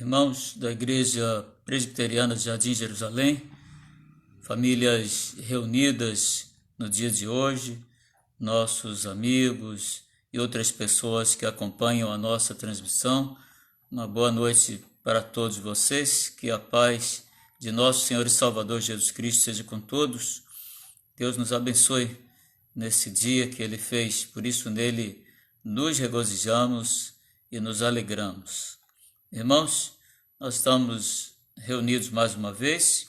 Irmãos da Igreja Presbiteriana de Jardim Jerusalém, famílias reunidas no dia de hoje, nossos amigos e outras pessoas que acompanham a nossa transmissão, uma boa noite para todos vocês, que a paz de nosso Senhor e Salvador Jesus Cristo seja com todos. Deus nos abençoe nesse dia que Ele fez, por isso nele nos regozijamos e nos alegramos. Irmãos, nós estamos reunidos mais uma vez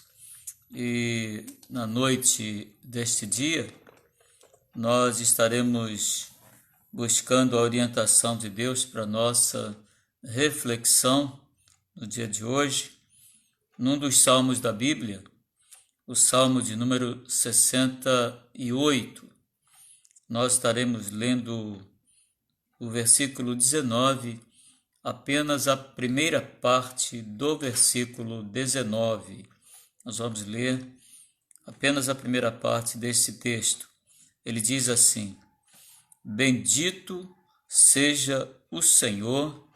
e na noite deste dia nós estaremos buscando a orientação de Deus para nossa reflexão no dia de hoje, num dos salmos da Bíblia, o salmo de número 68. Nós estaremos lendo o versículo 19, apenas a primeira parte do versículo 19. Nós vamos ler apenas a primeira parte desse texto. Ele diz assim: Bendito seja o Senhor,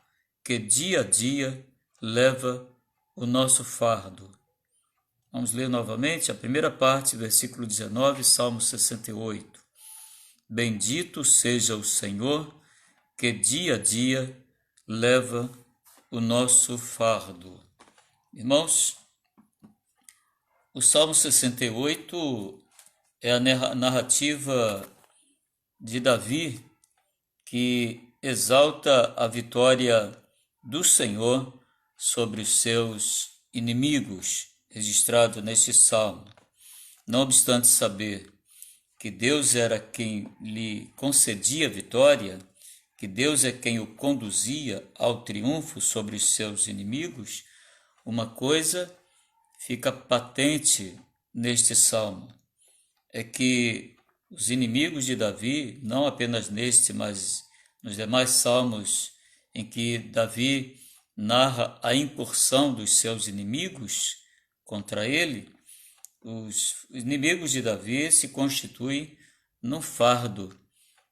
que dia a dia leva o nosso fardo. Vamos ler novamente a primeira parte, versículo 19, Salmo 68. Bendito seja o Senhor, que dia a dia leva o nosso fardo. Irmãos, o Salmo 68 é a narrativa de Davi que exalta a vitória do Senhor sobre os seus inimigos, registrado neste salmo. Não obstante saber que Deus era quem lhe concedia vitória, que Deus é quem o conduzia ao triunfo sobre os seus inimigos, uma coisa fica patente neste salmo, é que os inimigos de Davi, não apenas neste, mas nos demais salmos em que Davi narra a incursão dos seus inimigos contra ele, os inimigos de Davi se constituem num fardo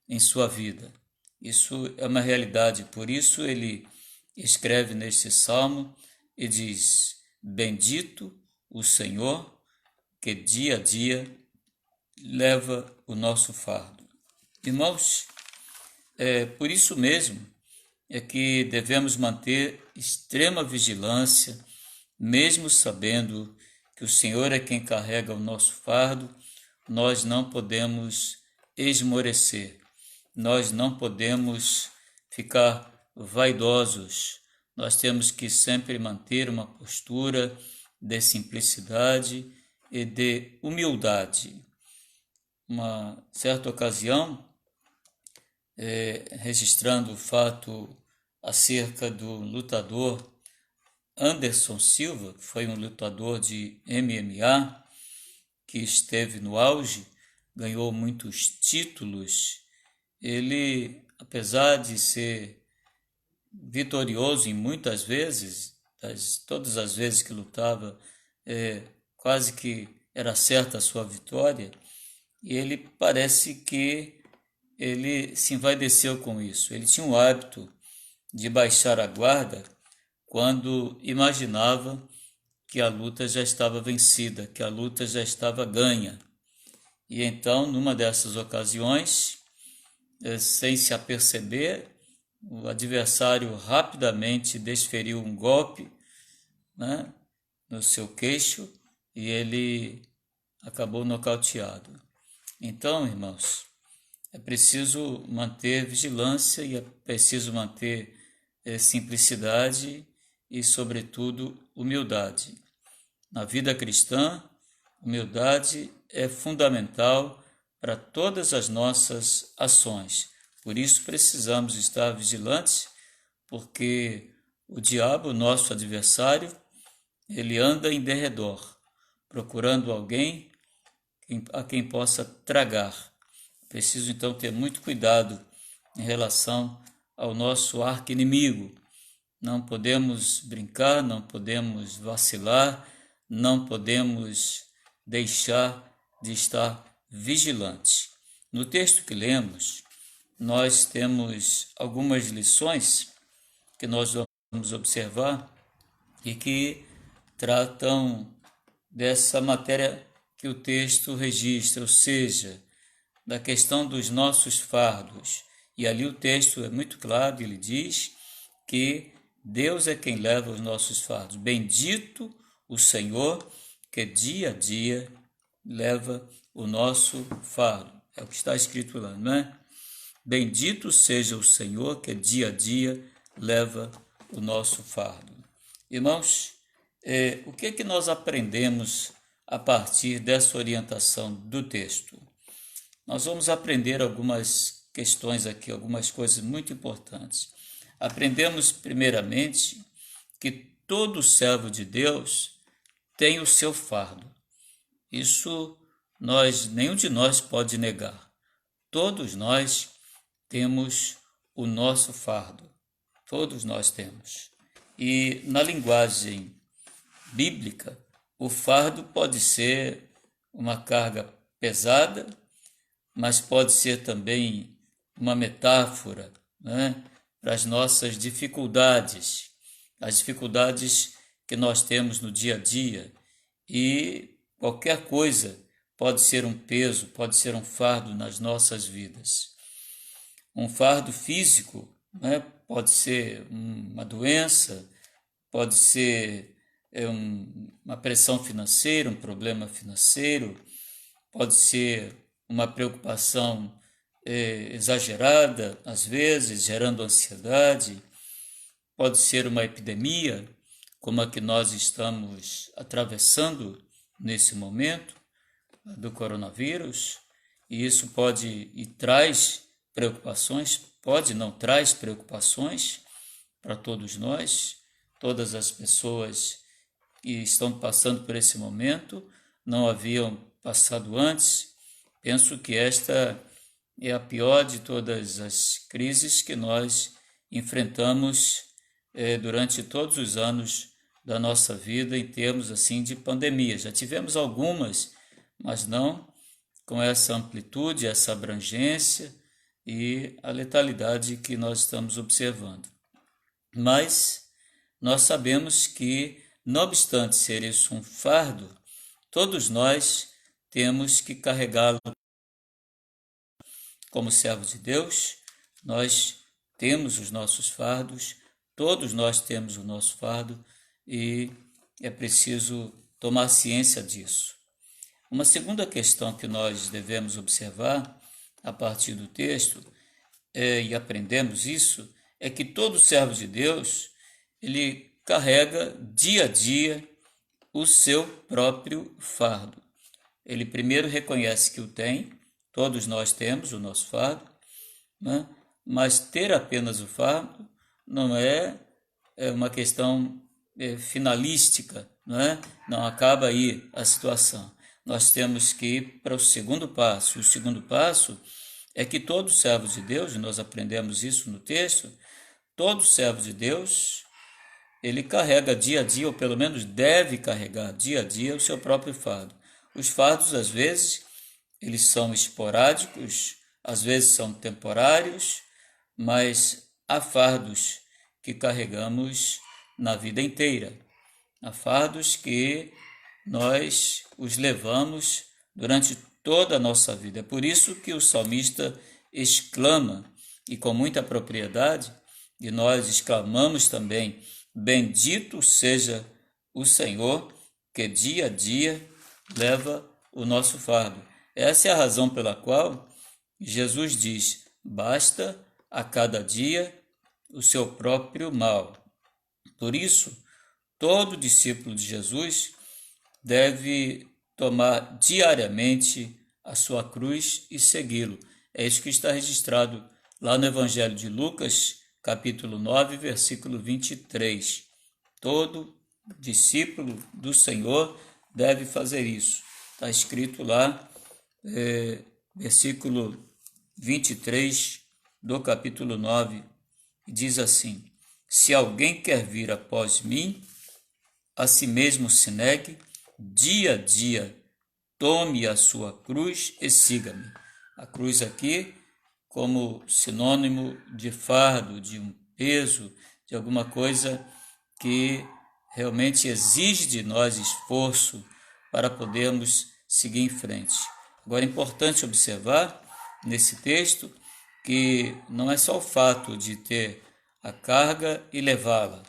em sua vida. Isso é uma realidade, por isso ele escreve neste salmo e diz: Bendito o Senhor, que dia a dia leva o nosso fardo. Irmãos, por isso mesmo é que devemos manter extrema vigilância, mesmo sabendo que o Senhor é quem carrega o nosso fardo. Nós não podemos esmorecer, nós não podemos ficar vaidosos, nós temos que sempre manter uma postura de simplicidade e de humildade. Uma certa ocasião, registrando o fato acerca do lutador Anderson Silva, que foi um lutador de MMA, que esteve no auge, ganhou muitos títulos. Ele, apesar de ser vitorioso em muitas vezes, todas as vezes que lutava, quase que era certa a sua vitória, e ele parece que ele se envaideceu com isso. Ele tinha o hábito de baixar a guarda quando imaginava que a luta já estava vencida, que a luta já estava ganha. E então, numa dessas ocasiões, sem se aperceber, o adversário rapidamente desferiu um golpe, né, no seu queixo e ele acabou nocauteado. Então, irmãos, é preciso manter vigilância e é preciso manter simplicidade e, sobretudo, humildade. Na vida cristã, humildade é fundamental para todas as nossas ações. Por isso precisamos estar vigilantes, porque o diabo, nosso adversário, ele anda em derredor, procurando alguém a quem possa tragar. Preciso então ter muito cuidado em relação ao nosso arqui-inimigo. Não podemos brincar, não podemos vacilar, não podemos deixar de estar vigilantes. No texto que lemos, nós temos algumas lições que nós vamos observar e que tratam dessa matéria que o texto registra, ou seja, da questão dos nossos fardos. E ali o texto é muito claro, ele diz que Deus é quem leva os nossos fardos. Bendito o Senhor, que dia a dia leva o nosso fardo. É o que está escrito lá, não é? Bendito seja o Senhor, que dia a dia leva o nosso fardo. Irmãos, o que é que nós aprendemos a partir dessa orientação do texto? Nós vamos aprender algumas questões aqui, algumas coisas muito importantes. Aprendemos, primeiramente, que todo servo de Deus tem o seu fardo. Isso nenhum de nós pode negar. Todos nós temos o nosso fardo. Todos nós temos. E na linguagem bíblica, o fardo pode ser uma carga pesada, mas pode ser também uma metáfora, né, para as nossas dificuldades, as dificuldades que nós temos no dia a dia. E qualquer coisa pode ser um peso, pode ser um fardo nas nossas vidas. Um fardo físico, né, pode ser uma doença, pode ser uma pressão financeira, um problema financeiro, pode ser uma preocupação exagerada, às vezes, gerando ansiedade, pode ser uma epidemia, como a que nós estamos atravessando nesse momento, do coronavírus, e isso pode e traz preocupações, pode não traz preocupações para todos nós, todas as pessoas que estão passando por esse momento, não haviam passado antes. Penso que esta é a pior de todas as crises que nós enfrentamos durante todos os anos da nossa vida em termos assim de pandemia. Já tivemos algumas, mas não com essa amplitude, essa abrangência e a letalidade que nós estamos observando. Mas nós sabemos que, não obstante ser isso um fardo, todos nós temos que carregá-lo como servos de Deus. Nós temos os nossos fardos, todos nós temos o nosso fardo e é preciso tomar ciência disso. Uma segunda questão que nós devemos observar a partir do texto, e aprendemos isso, é que todo servo de Deus, ele carrega dia a dia o seu próprio fardo. Ele primeiro reconhece que o tem, todos nós temos o nosso fardo, né? Mas ter apenas o fardo não é uma questão finalística, não é? Não acaba aí a situação. Nós temos que ir para o segundo passo. O segundo passo é que todos os servos de Deus, e nós aprendemos isso no texto, todo servo de Deus, ele carrega dia a dia, ou pelo menos deve carregar dia a dia o seu próprio fardo. Os fardos, às vezes, eles são esporádicos, às vezes são temporários, mas há fardos que carregamos na vida inteira. Há fardos que nós os levamos durante toda a nossa vida. É por isso que o salmista exclama, e com muita propriedade, e nós exclamamos também: bendito seja o Senhor, que dia a dia leva o nosso fardo. Essa é a razão pela qual Jesus diz: basta a cada dia o seu próprio mal. Por isso, todo discípulo de Jesus deve tomar diariamente a sua cruz e segui-lo. É isso que está registrado lá no Evangelho de Lucas, capítulo 9, versículo 23. Todo discípulo do Senhor deve fazer isso. Está escrito lá, versículo 23 do capítulo 9, diz assim: se alguém quer vir após mim, a si mesmo se negue, dia a dia tome a sua cruz e siga-me. A cruz aqui como sinônimo de fardo, de um peso, de alguma coisa que realmente exige de nós esforço para podermos seguir em frente. Agora é importante observar nesse texto que não é só o fato de ter a carga e levá-la.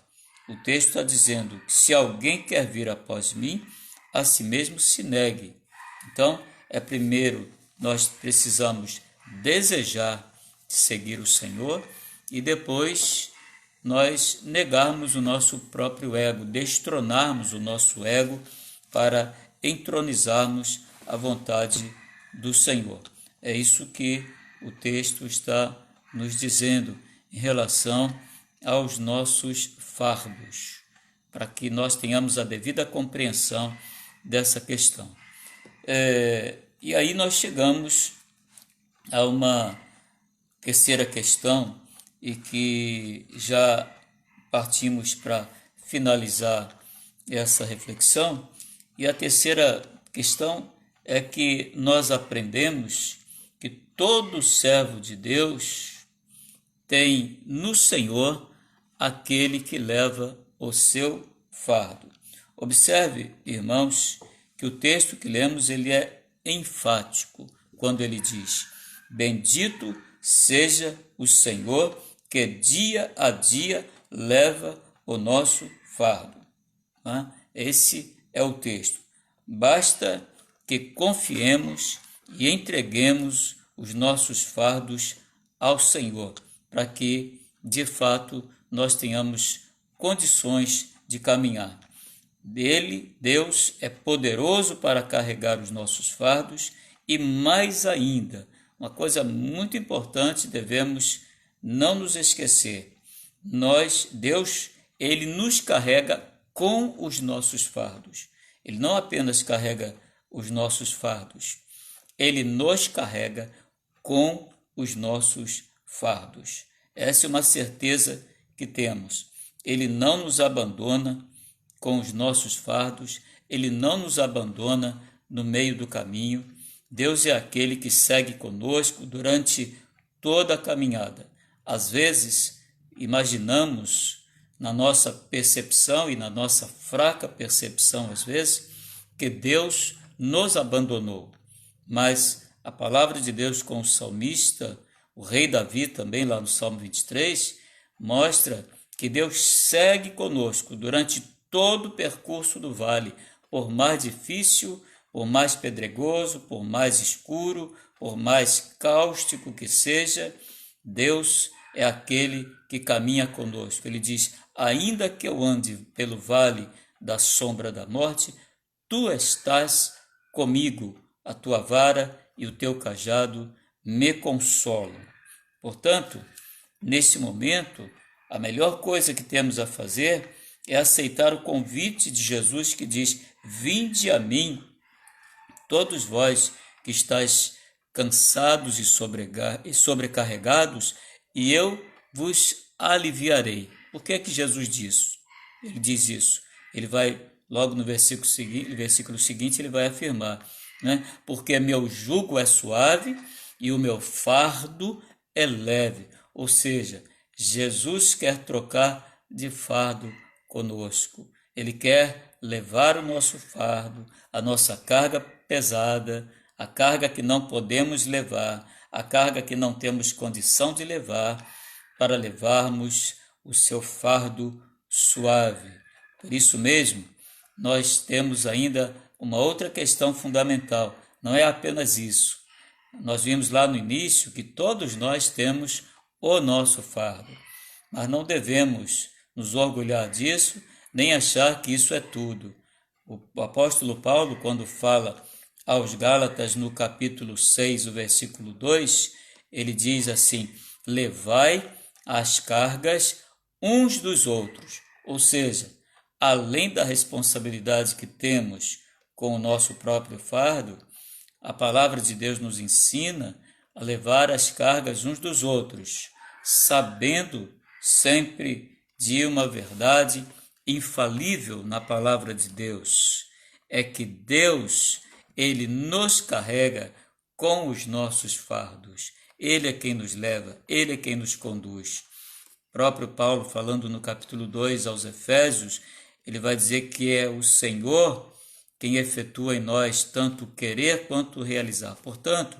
O texto está dizendo que se alguém quer vir após mim, a si mesmo se negue. Então, primeiro nós precisamos desejar seguir o Senhor e depois nós negarmos o nosso próprio ego, destronarmos o nosso ego para entronizarmos a vontade do Senhor. É isso que o texto está nos dizendo em relação aos nossos fardos, para que nós tenhamos a devida compreensão dessa questão. E aí nós chegamos a uma terceira questão e que já partimos para finalizar essa reflexão. E a terceira questão é que nós aprendemos que todo servo de Deus tem no Senhor aquele que leva o seu fardo. Observe, irmãos, que o texto que lemos ele é enfático quando ele diz: bendito seja o Senhor que dia a dia leva o nosso fardo. Esse é o texto. Basta que confiemos e entreguemos os nossos fardos ao Senhor, para que, de fato, nós tenhamos condições de caminhar. Deus é poderoso para carregar os nossos fardos e, mais ainda, uma coisa muito importante, devemos não nos esquecer. Deus, ele nos carrega com os nossos fardos. Ele não apenas carrega os nossos fardos, ele nos carrega com os nossos fardos. Essa é uma certeza que temos. Ele não nos abandona com os nossos fardos, ele não nos abandona no meio do caminho. Deus é aquele que segue conosco durante toda a caminhada. Às vezes, imaginamos na nossa percepção e na nossa fraca percepção, às vezes, que Deus nos abandonou. Mas a palavra de Deus com o salmista, o rei Davi também lá no Salmo 23, mostra que Deus segue conosco durante todo o percurso do vale, por mais difícil, por mais pedregoso, por mais escuro, por mais cáustico que seja, Deus é aquele que caminha conosco. Ele diz: ainda que eu ande pelo vale da sombra da morte, tu estás comigo, a tua vara e o teu cajado me consolam. Portanto, nesse momento, a melhor coisa que temos a fazer é aceitar o convite de Jesus que diz: vinde a mim, todos vós que estáis cansados e sobrecarregados, e eu vos aliviarei. Por que é que Jesus diz? Ele diz isso. Ele vai, logo no versículo seguinte, ele vai afirmar, porque meu jugo é suave e o meu fardo é leve. Ou seja, Jesus quer trocar de fardo conosco. Ele quer levar o nosso fardo, a nossa carga pesada, a carga que não podemos levar, a carga que não temos condição de levar, para levarmos o seu fardo suave. Por isso mesmo, nós temos ainda uma outra questão fundamental. Não é apenas isso. Nós vimos lá no início que todos nós temos o nosso fardo, mas não devemos nos orgulhar disso, nem achar que isso é tudo. O apóstolo Paulo, quando fala aos Gálatas no capítulo 6, o versículo 2, ele diz assim: levai as cargas uns dos outros. Ou seja, além da responsabilidade que temos com o nosso próprio fardo, a palavra de Deus nos ensina a levar as cargas uns dos outros, sabendo sempre de uma verdade infalível na palavra de Deus, é que Deus, ele nos carrega com os nossos fardos. Ele é quem nos leva, ele é quem nos conduz. O próprio Paulo, falando no capítulo 2 aos Efésios, ele vai dizer que é o Senhor quem efetua em nós tanto querer quanto realizar. Portanto,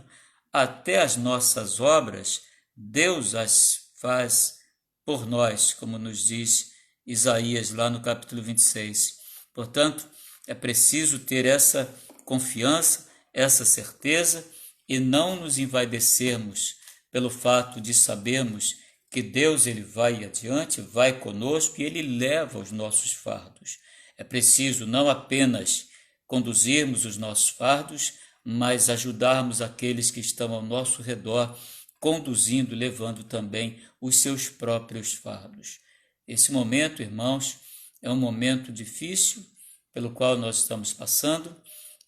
até as nossas obras, Deus as faz por nós, como nos diz Isaías lá no capítulo 26. Portanto, é preciso ter essa confiança, essa certeza e não nos envaidecermos pelo fato de sabermos que Deus ele vai adiante, vai conosco e ele leva os nossos fardos. É preciso não apenas conduzirmos os nossos fardos, mas ajudarmos aqueles que estão ao nosso redor, conduzindo, levando também os seus próprios fardos. Esse momento, irmãos, é um momento difícil pelo qual nós estamos passando,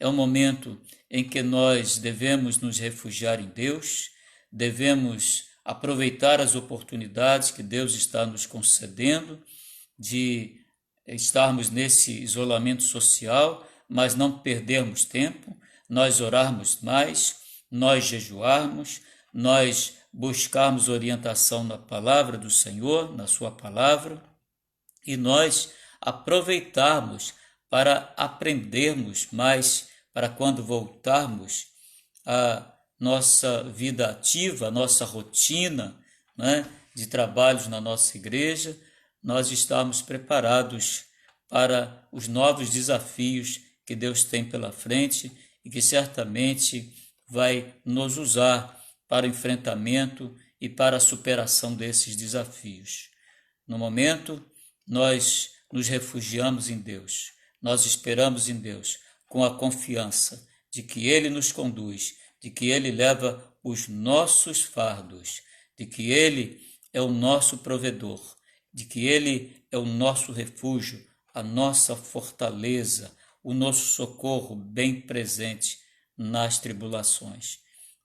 é um momento em que nós devemos nos refugiar em Deus, devemos aproveitar as oportunidades que Deus está nos concedendo de estarmos nesse isolamento social, mas não perdermos tempo, nós orarmos mais, nós jejuarmos, nós buscarmos orientação na palavra do Senhor, na sua palavra, e nós aproveitarmos para aprendermos mais, para quando voltarmos à nossa vida ativa, a nossa rotina, né, de trabalhos na nossa igreja, nós estamos preparados para os novos desafios que Deus tem pela frente e que certamente vai nos usar para o enfrentamento e para a superação desses desafios. No momento, nós nos refugiamos em Deus, nós esperamos em Deus com a confiança de que Ele nos conduz, de que Ele leva os nossos fardos, de que Ele é o nosso provedor, de que Ele é o nosso refúgio, a nossa fortaleza, o nosso socorro bem presente nas tribulações.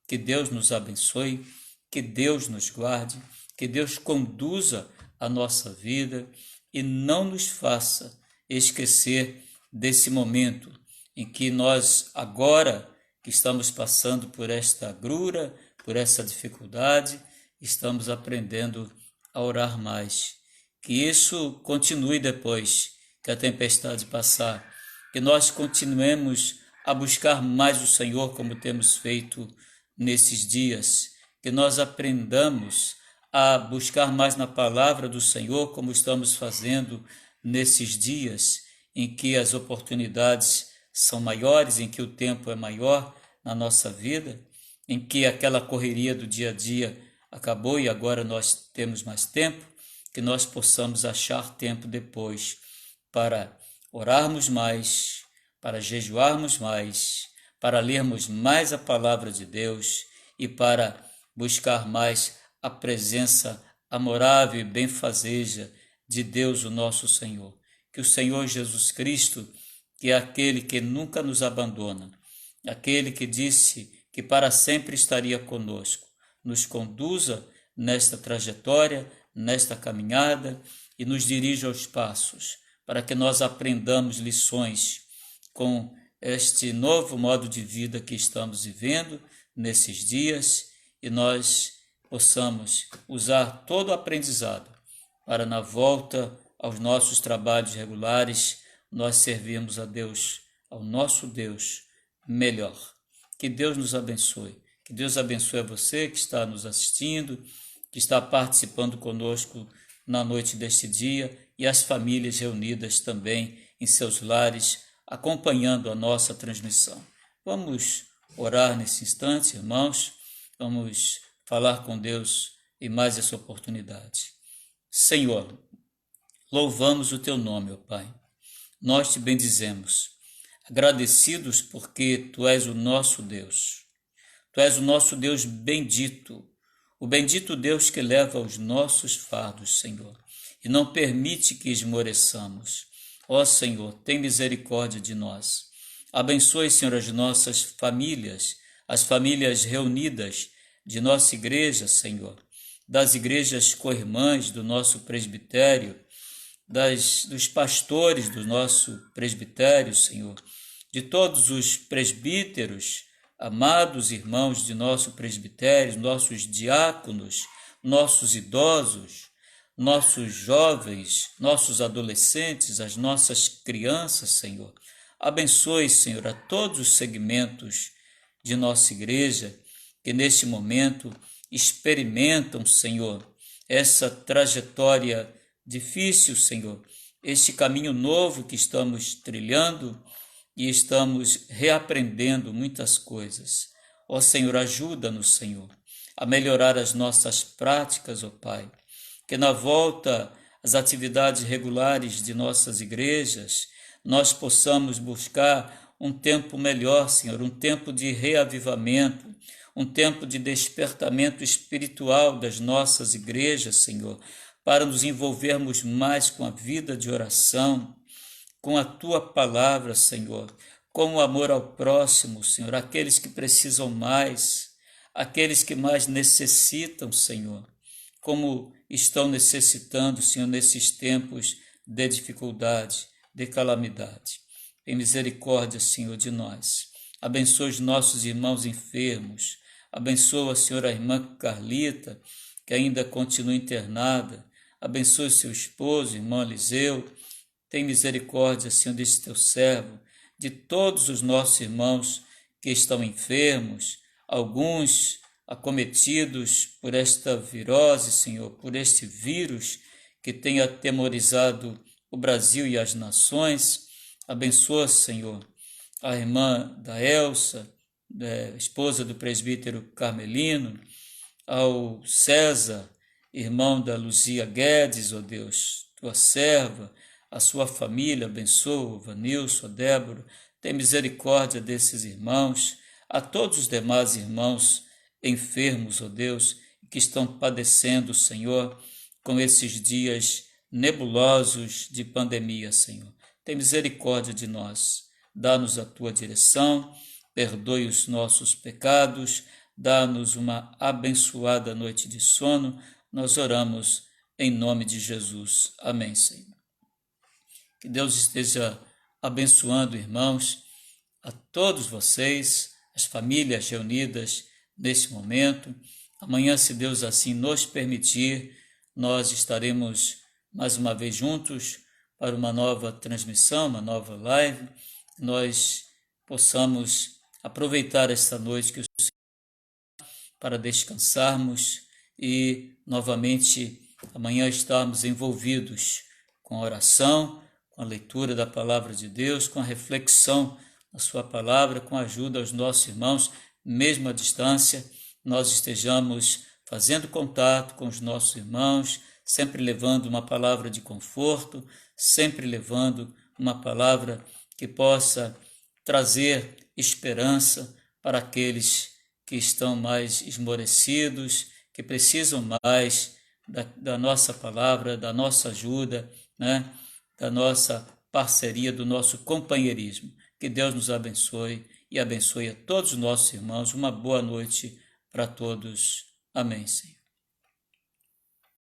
Que Deus nos abençoe, que Deus nos guarde, que Deus conduza a nossa vida e não nos faça esquecer desse momento em que nós agora que estamos passando por esta agrura, por essa dificuldade, estamos aprendendo a orar mais. Que isso continue depois que a tempestade passar, que nós continuemos a buscar mais o Senhor como temos feito nesses dias, que nós aprendamos a buscar mais na palavra do Senhor como estamos fazendo nesses dias em que as oportunidades são maiores, em que o tempo é maior na nossa vida, em que aquela correria do dia a dia acabou e agora nós temos mais tempo, que nós possamos achar tempo depois para orarmos mais, para jejuarmos mais, para lermos mais a palavra de Deus e para buscar mais a presença amorável e benfazeja de Deus, o nosso Senhor. Que o Senhor Jesus Cristo, que é aquele que nunca nos abandona, aquele que disse que para sempre estaria conosco, nos conduza nesta trajetória, nesta caminhada e nos dirija aos passos, para que nós aprendamos lições com este novo modo de vida que estamos vivendo nesses dias e nós possamos usar todo o aprendizado para na volta aos nossos trabalhos regulares nós servirmos a Deus, ao nosso Deus, melhor. Que Deus nos abençoe. Que Deus abençoe a você que está nos assistindo, que está participando conosco na noite deste dia e as famílias reunidas também em seus lares, acompanhando a nossa transmissão. Vamos orar nesse instante, irmãos. Vamos falar com Deus em mais essa oportunidade. Senhor, louvamos o teu nome, ó Pai. Nós te bendizemos, agradecidos porque tu és o nosso Deus. Tu és o nosso Deus bendito, o bendito Deus que leva os nossos fardos, Senhor, e não permite que esmoreçamos. Ó Senhor, tem misericórdia de nós. Abençoe, Senhor, as nossas famílias, as famílias reunidas de nossa igreja, Senhor, das igrejas co-irmãs do nosso presbitério, dos pastores do nosso presbitério, Senhor, de todos os presbíteros, amados irmãos de nosso presbitério, nossos diáconos, nossos idosos, nossos jovens, nossos adolescentes, as nossas crianças, Senhor. Abençoe, Senhor, a todos os segmentos de nossa igreja que neste momento experimentam, Senhor, essa trajetória difícil, Senhor, este caminho novo que estamos trilhando e estamos reaprendendo muitas coisas. Ó Senhor, ajuda-nos, Senhor, a melhorar as nossas práticas, ó Pai, que na volta às atividades regulares de nossas igrejas, nós possamos buscar um tempo melhor, Senhor, um tempo de reavivamento, um tempo de despertamento espiritual das nossas igrejas, Senhor, para nos envolvermos mais com a vida de oração, com a Tua palavra, Senhor, com o amor ao próximo, Senhor, aqueles que precisam mais, aqueles que mais necessitam, Senhor, como estão necessitando, Senhor, nesses tempos de dificuldade, de calamidade. Tem misericórdia, Senhor, de nós. Abençoa os nossos irmãos enfermos. Abençoa, Senhor, a irmã Carlita, que ainda continua internada. Abençoe seu esposo, irmão Eliseu. Tem misericórdia, Senhor, desse teu servo, de todos os nossos irmãos que estão enfermos, alguns acometidos por esta virose, Senhor, por este vírus que tem atemorizado o Brasil e as nações. Abençoa, Senhor, a irmã da Elsa, esposa do presbítero Carmelino, ao César, irmão da Luzia Guedes, ó Deus, tua serva, a sua família, abençoa o Vanilson, a Débora, tem misericórdia desses irmãos, a todos os demais irmãos enfermos, ó Deus, que estão padecendo, Senhor, com esses dias nebulosos de pandemia, Senhor. Tem misericórdia de nós, dá-nos a tua direção, perdoe os nossos pecados, dá-nos uma abençoada noite de sono. Nós oramos em nome de Jesus. Amém, Senhor. Que Deus esteja abençoando, irmãos, a todos vocês, as famílias reunidas neste momento. Amanhã, se Deus assim nos permitir, nós estaremos mais uma vez juntos para uma nova transmissão, uma nova live. Nós possamos aproveitar esta noite que o Senhor para descansarmos e novamente amanhã estarmos envolvidos com a oração, com a leitura da palavra de Deus, com a reflexão da sua palavra, com a ajuda aos nossos irmãos, mesmo à distância, nós estejamos fazendo contato com os nossos irmãos, sempre levando uma palavra de conforto, sempre levando uma palavra que possa trazer esperança para aqueles que estão mais esmorecidos, que precisam mais da nossa palavra, da nossa ajuda, né? Da nossa parceria, do nosso companheirismo. Que Deus nos abençoe e abençoe a todos os nossos irmãos. Uma boa noite para todos. Amém, Senhor.